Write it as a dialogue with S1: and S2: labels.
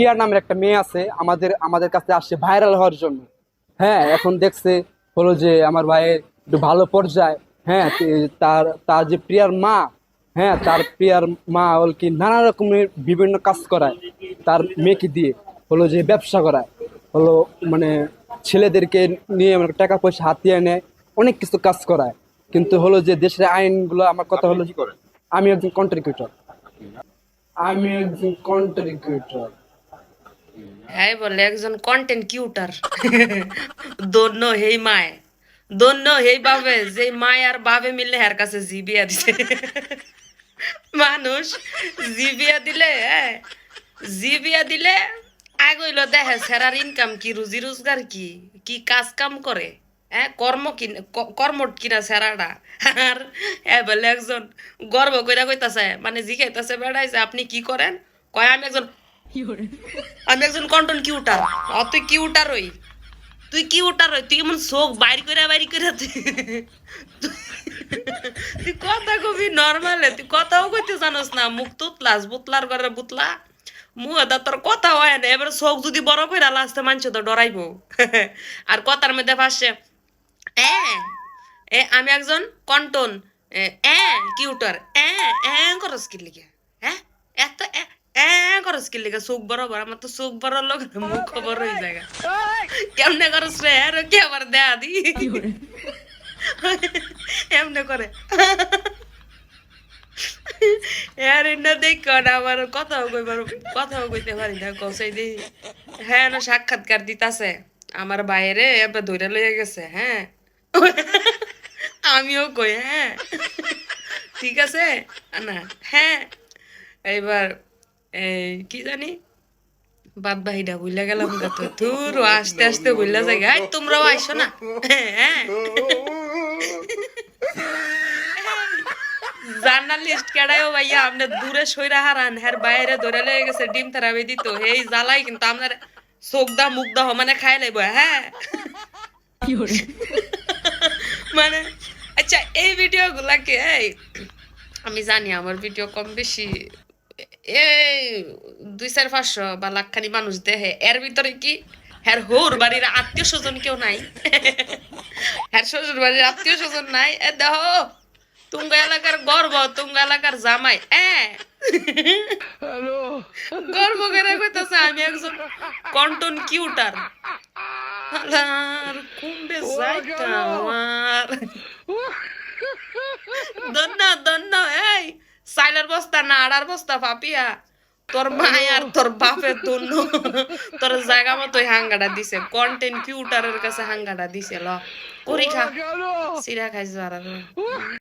S1: প্রিয়া নামের একটা মেয়ে আছে, আমাদের আমাদের কাছে আসছে ভাইরাল হওয়ার জন্য। হ্যাঁ, এখন দেখছে হলো যে আমার ভাইয়ের একটু ভালো পর্যায়ে। হ্যাঁ, তার তার যে প্রিয়ার মা, হ্যাঁ তার প্রিয়ার মা হল কি নানা রকমের বিভিন্ন কাজ করায় তার মেয়েকে দিয়ে, হলো যে ব্যবসা করায়, হলো মানে ছেলেদেরকে নিয়ে মানে টাকা পয়সা হাতিয়ে নেয়, অনেক কিছু কাজ করায়। কিন্তু হলো যে দেশের আইনগুলো, আমার কথা হলো,
S2: কি করেন?
S1: আমি একজন কন্টেন্ট ক্রিয়েটর। আমি একজন কন্টেন্ট ক্রিয়েটর।
S3: হ্যাঁ বলে একজন কন্টেন্ট কিউটার। দন্য হেই মায়, দন্য হেই বাবে যে মায় আর বাবে মিললে হের কাছে জিবিয়া দিছে। মানুষ জিবিয়া দিলে, হ্যাঁ জিবিয়া দিলে আগইল দেখে সেরার ইনকাম কি, রুজি রোজগার কি, কি কাজ কাম করে, হ্যাঁ কর্ম কিনা, কর্মট কিনা সেরাটা। আর বলে একজন গর্ব কইরা কইতাছে, মানে জিজ্ঞাইতাছে বেড়াইছে আপনি কি করেন, কয় আমি একজন কন্টেন্ট কিউটার। তুই কিউটার হই, তুই কিউটার হই, তুই এমন চোখ বাইর করে তুই কথা কবি নর্মালে, তুই কথাও কইতে জানোস না, মুখ তুতলাস, বুতলার করে বুতলা মুখ দা, তোর কথা হয় না। এবার চোখ যদি বড় করে লাস্টে মানছে তো ডরাইবো। আর কথার মধ্যে ভাসছে আমি একজন কন্টন কিউটার। করস কি লিগে, হ্যাঁ এত করস কি লিগে, চোখ বড় বড়, আমার তো চোখ বড় লোক মুখ বড় হয়ে যায়। কেমনে করস রে, কে আবার দেয়া দি এমনে করে। দেখো না আমার কথাও কইতে পারি না, কসাই দিই। হ্যাঁ না সাক্ষাৎকার দিতাছে আমার বাইরে, এবার ধরে লইয়া গেছে। হ্যাঁ আমিও কই হ্যাঁ ঠিক আছে না, হ্যাঁ এইবার এই কি জানি বাদ বাহিটা বুঝলা গেলাম, তো দূর আস্তে আস্তে বুঝলা যায়। তোমরাও আইসো না, হ্যাঁ জার্নালিস্ট কেডাইও ভাইয়া আপনি দূরে সইরা হারান, হ্যার বাইরে ধরে লেগে গেছে ডিম থেরাপি দিত, এই জ্বালাই কিন্তু আপনার চোখদা মুখদা মানে খাই লাইব। হ্যাঁ মানে আচ্ছা এই ভিডিও গুলাকে, আমি জানি আমার ভিডিও কম বেশি এই 200-500 বা লাখখানি মানুষ দেখে, এর ভিতরে কি হ্যার হোর বাড়ির আত্মীয় স্বজন কেউ নাই, হ্যার শ্বশুর বাড়ির আত্মীয় স্বজন নাই। দেহ তুঙ্গ এলাকার গর্ব, তুঙ্গ এলাকার জামাই গর্ব করে কইতাছে আমি একজন কন্টন কিউটার। আর কুম্বে যাইতা আমার দন্ন দন্ন এই সাইলের বস্তা না আড়ার বস্তা পাপিয়া, তোর মায় আর তোর বাপের দন্য তোর জায়গা মতোই হাঙ্গাটা দিছে, কন্টেন্ট কিউটারের কাছে হাঙ্গাটা দিছে। ল করি খা, সিরা খাইছ আর